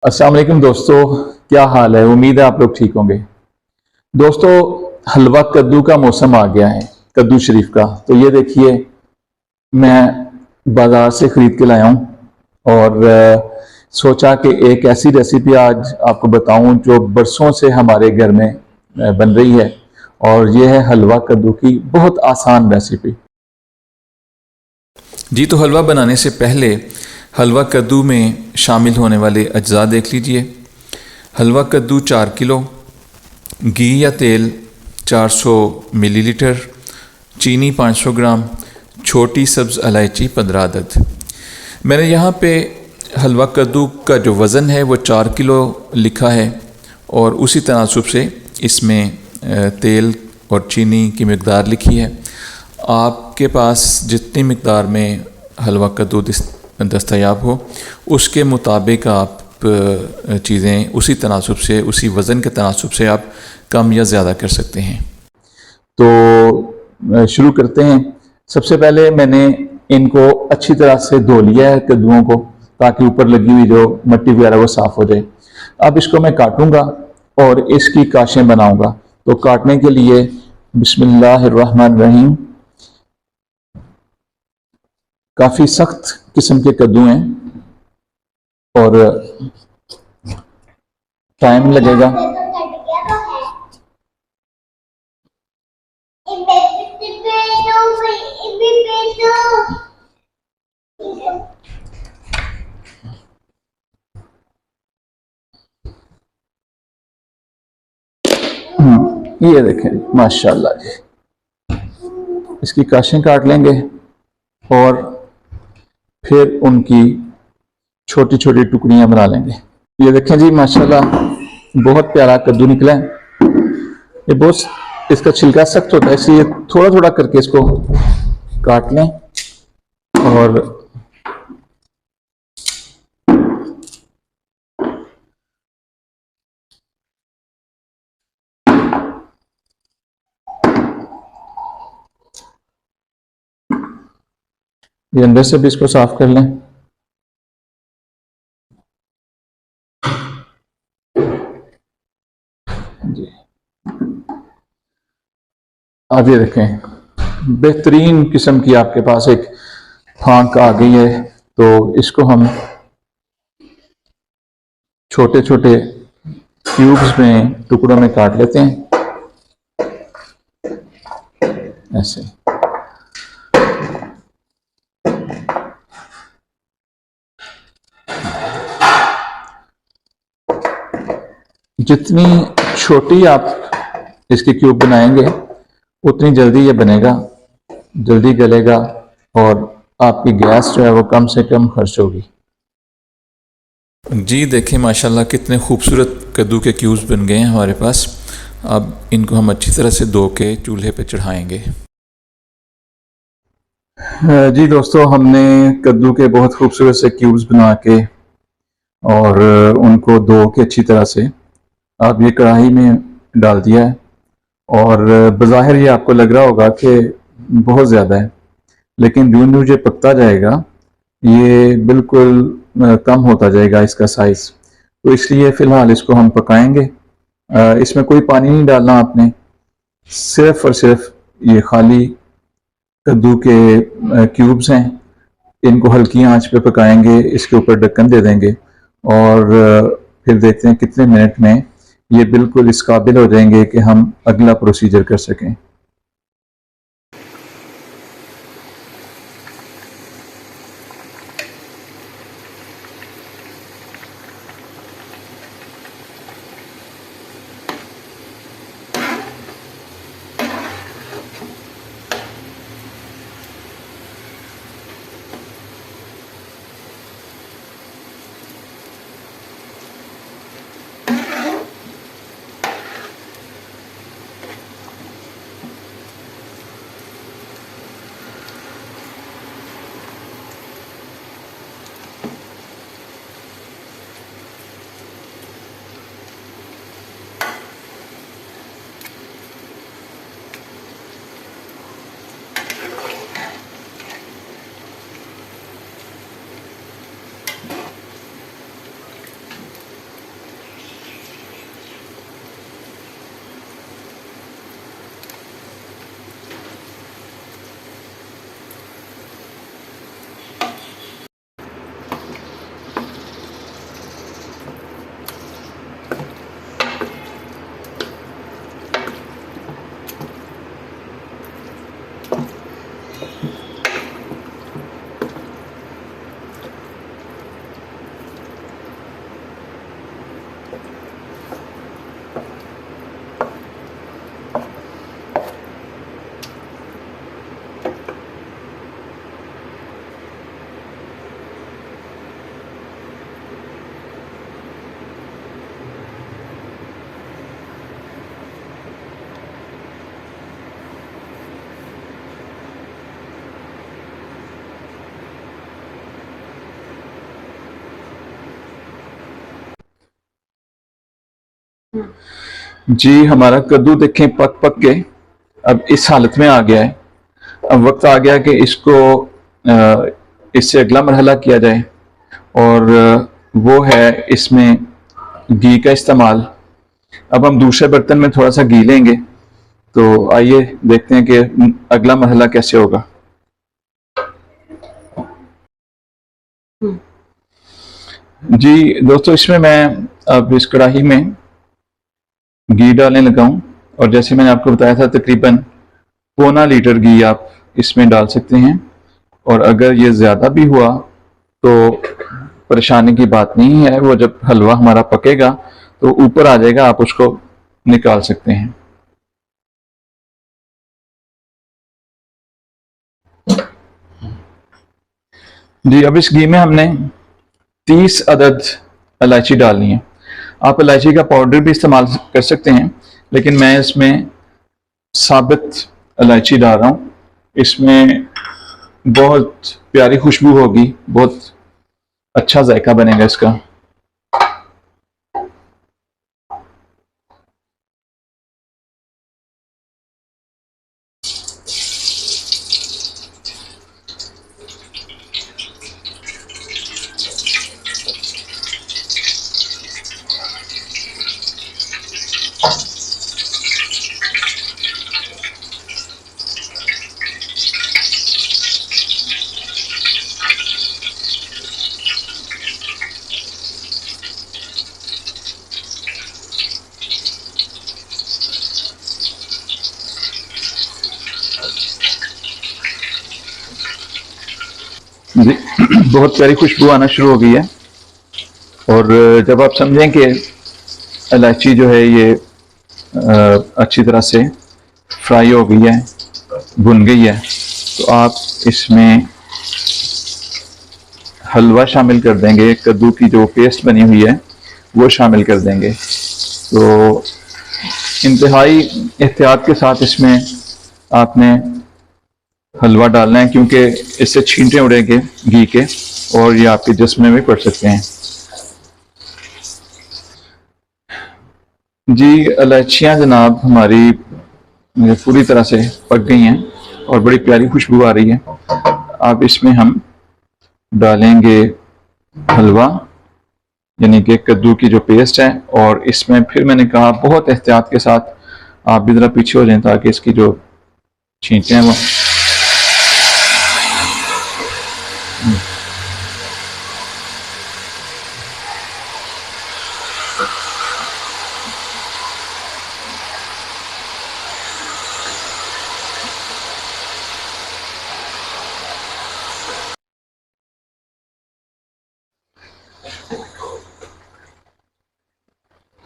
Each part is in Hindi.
अस्सलाम वालेकुम दोस्तों, क्या हाल है। उम्मीद है आप लोग ठीक होंगे। दोस्तों, हलवा कद्दू का मौसम आ गया है, कद्दू शरीफ का। तो ये देखिए, मैं बाज़ार से ख़रीद के लाया हूँ और सोचा कि एक ऐसी रेसिपी आज आपको बताऊँ जो बरसों से हमारे घर में बन रही है, और ये है हलवा कद्दू की बहुत आसान रेसिपी। जी, तो हलवा बनाने से पहले हलवा कद्दू में शामिल होने वाले अज्जा देख लीजिए। हलवा कद्दू 4 किलो, घी या तेल 400 मिलीलीटर, चीनी 500 ग्राम, छोटी सब्ज़ इलायची 15 अदद। मैंने यहाँ पे हलवा कद्दू का जो वज़न है वो 4 किलो लिखा है, और उसी तनासुब से इसमें तेल और चीनी की मकदार लिखी है। आपके पास जितनी मकदार में हलवा कद्दू दस्तयाब हो उसके मुताबिक आप चीज़ें उसी तनासुब से, उसी वज़न के तनासुब से आप कम या ज़्यादा कर सकते हैं। तो शुरू करते हैं। सबसे पहले मैंने इनको अच्छी तरह से धो लिया है कद्दुओं को, ताकि ऊपर लगी हुई जो मिट्टी वगैरह वो साफ़ हो जाए। अब इसको मैं काटूंगा और इसकी काशें बनाऊंगा। तो काटने के लिए बिस्मिल्लाहिर्रहमानिर्रहीम। काफ़ी सख्त किस्म के कद्दू हैं और टाइम लगेगा। ये देखें माशाल्लाह जी, इसकी काशें काट लेंगे और फिर उनकी छोटी छोटी टुकड़ियां बना लेंगे। ये देखें जी, माशाल्लाह बहुत प्यारा कद्दू निकला है। ये बहुत, इसका छिलका सख्त होता है, इसलिए थोड़ा थोड़ा करके इसको काट लें। और ये अंदर से भी इसको साफ कर लें। जी, अब ये देखें, बेहतरीन किस्म की आपके पास एक फांक आ गई है। तो इसको हम छोटे छोटे क्यूब्स में, टुकड़ों में काट लेते हैं ऐसे। जितनी छोटी आप इसकी क्यूब बनाएंगे उतनी जल्दी ये बनेगा, जल्दी गलेगा, और आपकी गैस जो है वो कम से कम खर्च होगी। जी देखें, माशाल्लाह कितने खूबसूरत कद्दू के क्यूब्स बन गए हैं हमारे पास। अब इनको हम अच्छी तरह से धो के चूल्हे पे चढ़ाएंगे। जी दोस्तों, हमने कद्दू के बहुत खूबसूरत से क्यूब्स बना के और उनको धो के अच्छी तरह से अब ये कढ़ाई में डाल दिया है। और बज़ाहिर ये आपको लग रहा होगा कि बहुत ज़्यादा है, लेकिन यूं यूं ये पकता जाएगा, ये बिल्कुल कम होता जाएगा इसका साइज़। तो इसलिए फ़िलहाल इसको हम पकाएंगे। इसमें कोई पानी नहीं डालना आपने, सिर्फ़ और सिर्फ ये खाली कद्दू के क्यूब्स हैं, इनको हल्की आंच पे पकाएंगे। इसके ऊपर ढक्कन दे देंगे और फिर देखते हैं कितने मिनट में ये बिल्कुल इस काबिल हो जाएंगे कि हम अगला प्रोसीजर कर सकें। जी हमारा कद्दू देखें पक पक के अब इस हालत में आ गया है। अब वक्त आ गया कि इसको इससे अगला मरहला किया जाए, और वो है इसमें घी का इस्तेमाल। अब हम दूसरे बर्तन में थोड़ा सा घी लेंगे, तो आइए देखते हैं कि अगला मरहला कैसे होगा। जी दोस्तों, इसमें मैं अब इस कढ़ाई में घी डालने लगा हूँ, और जैसे मैंने आपको बताया था तकरीबन पौना लीटर घी आप इसमें डाल सकते हैं। और अगर ये ज़्यादा भी हुआ तो परेशानी की बात नहीं है, वो जब हलवा हमारा पकेगा तो ऊपर आ जाएगा, आप उसको निकाल सकते हैं। जी अब इस घी में हमने 30 अदद इलायची डालनी है। आप इलायची का पाउडर भी इस्तेमाल कर सकते हैं, लेकिन मैं इसमें साबित इलायची डाल रहा हूँ। इसमें बहुत प्यारी खुशबू होगी, बहुत अच्छा जायका बनेगा इसका। जी बहुत प्यारी खुशबू आना शुरू हो गई है, और जब आप समझें कि इलायची जो है ये अच्छी तरह से फ्राई हो गई है, भुन गई है, तो आप इसमें हलवा शामिल कर देंगे। कद्दू की जो पेस्ट बनी हुई है वो शामिल कर देंगे। तो इंतहाई एहतियात के साथ इसमें आपने हलवा डालना है, क्योंकि इससे छींटे उड़ेंगे घी के और ये आपके जिस्म में भी पड़ सकते हैं। जी इलायचियाँ जनाब हमारी पूरी तरह से पक गई हैं और बड़ी प्यारी खुशबू आ रही है। अब इसमें हम डालेंगे हलवा, यानी कि कद्दू की जो पेस्ट है, और इसमें फिर मैंने कहा बहुत एहतियात के साथ आप भी ज़रा पीछे हो जाएं ताकि इसकी जो छींटे हैं वो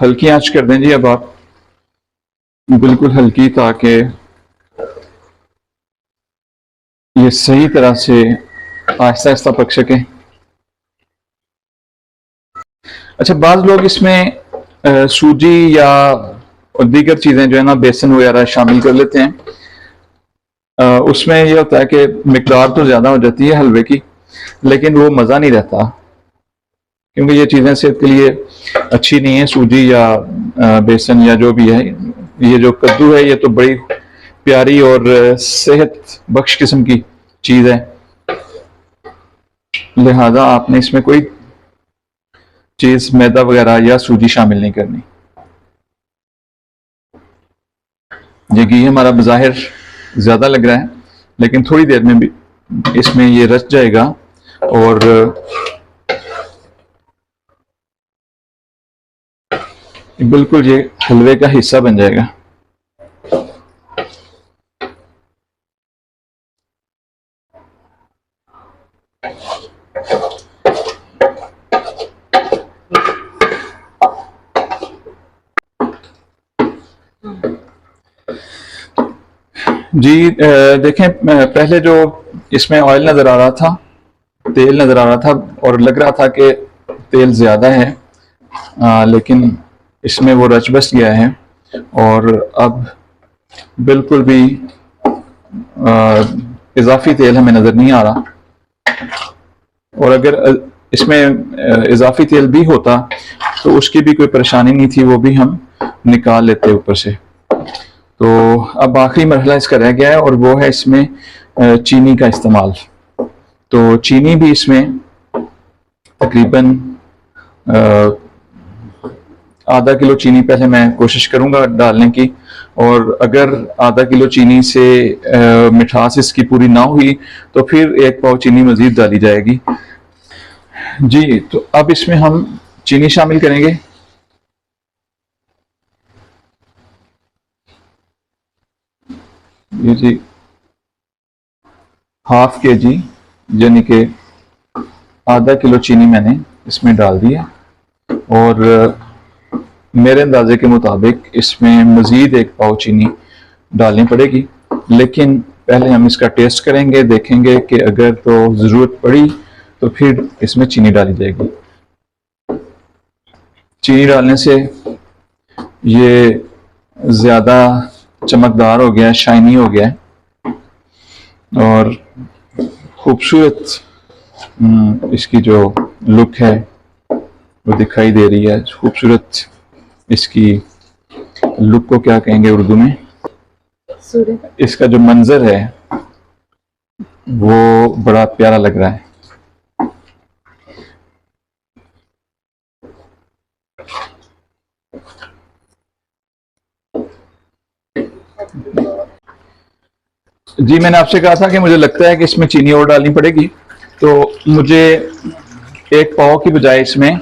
हल्की आंच कर दें। जी अब आप बिल्कुल हल्की, ताकि ये सही तरह से आहिस्ता आहिस्ता पक सके। अच्छा, बाज़ लोग इसमें सूजी या और दीगर चीज़ें जो है ना, बेसन वगैरह शामिल कर लेते हैं। उसमें यह होता है कि मिकदार तो ज़्यादा हो जाती है हलवे की, लेकिन वो मज़ा नहीं रहता, क्योंकि ये चीज़ें सेहत के लिए अच्छी नहीं है। सूजी या बेसन या जो भी है, ये जो कद्दू है ये तो बड़ी प्यारी और सेहत बख्श किस्म की चीज़ है, लिहाजा आपने इसमें कोई चीज़ मैदा वगैरह या सूजी शामिल नहीं करनी। ये घी हमारा बज़ाहिर ज़्यादा लग रहा है, लेकिन थोड़ी देर में भी इसमें ये रच जाएगा और बिल्कुल ये हलवे का हिस्सा बन जाएगा। जी देखें, पहले जो इसमें ऑयल नज़र आ रहा था, तेल नज़र आ रहा था, और लग रहा था कि तेल ज़्यादा है, लेकिन इसमें वो रच बस गया है, और अब बिल्कुल भी इजाफी तेल हमें नज़र नहीं आ रहा। और अगर इसमें इजाफी तेल भी होता तो उसकी भी कोई परेशानी नहीं थी, वो भी हम निकाल लेते ऊपर से। तो अब आखिरी मरहला इसका रह गया है और वो है इसमें चीनी का इस्तेमाल। तो चीनी भी इसमें तकरीबन आधा किलो चीनी पहले मैं कोशिश करूंगा डालने की, और अगर आधा किलो चीनी से मिठास इसकी पूरी ना हुई तो फिर 1 पाव चीनी मजीद डाली जाएगी। जी, तो अब इसमें हम चीनी शामिल करेंगे। ये जी ½ kg यानी कि आधा किलो चीनी मैंने इसमें डाल दिया, और मेरे अंदाजे के मुताबिक इसमें मज़ीद 1 पाव चीनी डालनी पड़ेगी। लेकिन पहले हम इसका टेस्ट करेंगे, देखेंगे कि अगर तो ज़रूरत पड़ी तो फिर इसमें चीनी डाली जाएगी। चीनी डालने से ये ज़्यादा चमकदार हो गया है, शाइनी हो गया है, और खूबसूरत इसकी जो लुक है वो दिखाई दे रही है। खूबसूरत इसकी लुक को क्या कहेंगे उर्दू में, इसका जो मंजर है वो बड़ा प्यारा लग रहा है। जी, मैंने आपसे कहा था कि मुझे लगता है कि इसमें चीनी और डालनी पड़ेगी, तो मुझे 1 पाव की बजाय इसमें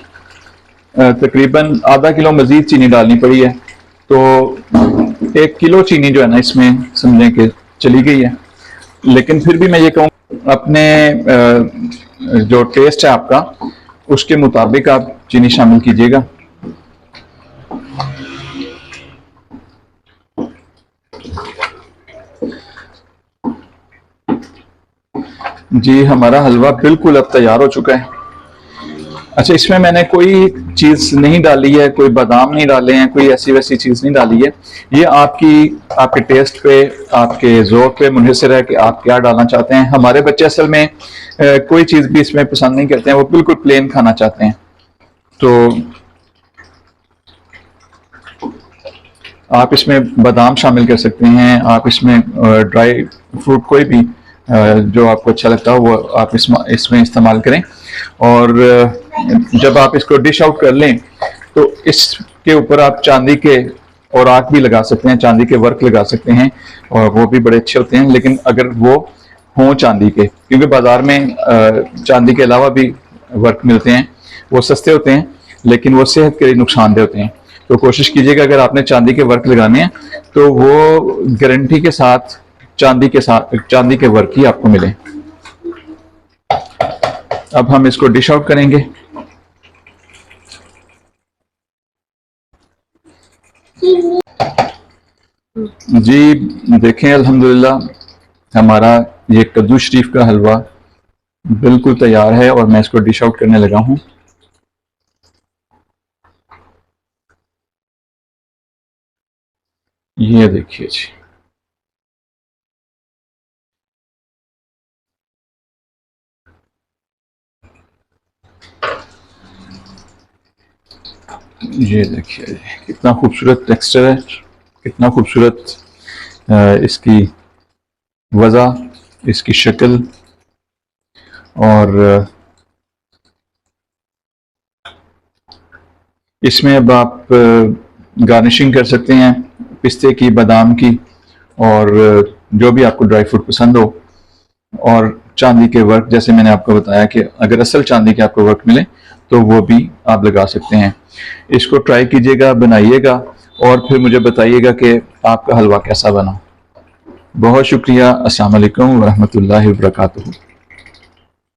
तकरीबन आधा किलो मजीद चीनी डालनी पड़ी है। तो 1 किलो चीनी जो है ना इसमें समझें कि चली गई है। लेकिन फिर भी मैं ये कहूँ अपने जो टेस्ट है आपका उसके मुताबिक आप चीनी शामिल कीजिएगा। जी, हमारा हलवा बिल्कुल अब तैयार हो चुका है। अच्छा, इसमें मैंने कोई चीज़ नहीं डाली है, कोई बादाम नहीं डाले हैं, कोई ऐसी वैसी चीज़ नहीं डाली है। ये आपके टेस्ट पे, आपके ज़ौक़ पे मुनहसर है कि आप क्या डालना चाहते हैं। हमारे बच्चे असल में कोई चीज़ भी इसमें पसंद नहीं करते हैं, वो बिल्कुल प्लेन खाना चाहते हैं। तो आप इसमें बादाम शामिल कर सकते हैं, आप इसमें ड्राई फ्रूट कोई भी जो आपको अच्छा लगता हो वो आप इसमें इस्तेमाल करें। और जब आप इसको डिश आउट कर लें तो इसके ऊपर आप चांदी के और आग भी लगा सकते हैं, चांदी के वर्क लगा सकते हैं, और वो भी बड़े अच्छे होते हैं। लेकिन अगर वो हों चांदी के, क्योंकि बाजार में चांदी के अलावा भी वर्क मिलते हैं, वो सस्ते होते हैं लेकिन वो सेहत के लिए नुकसानदेह होते हैं। तो कोशिश कीजिएगा अगर आपने चांदी के वर्क लगाने हैं तो वो गारंटी के साथ चांदी के वर्क ही आपको मिले। अब हम इसको डिश आउट करेंगे। जी देखें, अल्हम्दुलिल्लाह हमारा ये कद्दू शरीफ का हलवा बिल्कुल तैयार है और मैं इसको डिश आउट करने लगा हूं। ये देखिए जी, ये देखिए कितना खूबसूरत टेक्सचर है, कितना खूबसूरत इसकी वज़ा, इसकी शक्ल, और इसमें अब आप गार्निशिंग कर सकते हैं पिस्ते की, बादाम की, और जो भी आपको ड्राई फ्रूट पसंद हो। और चांदी के वर्क, जैसे मैंने आपको बताया कि अगर असल चांदी के आपको वर्क मिले तो वो भी आप लगा सकते हैं। इसको ट्राई कीजिएगा, बनाइएगा और फिर मुझे बताइएगा कि आपका हलवा कैसा बना। बहुत शुक्रिया। अस्सलाम वालेकुम व रहमतुल्लाहि व बरकातुहू।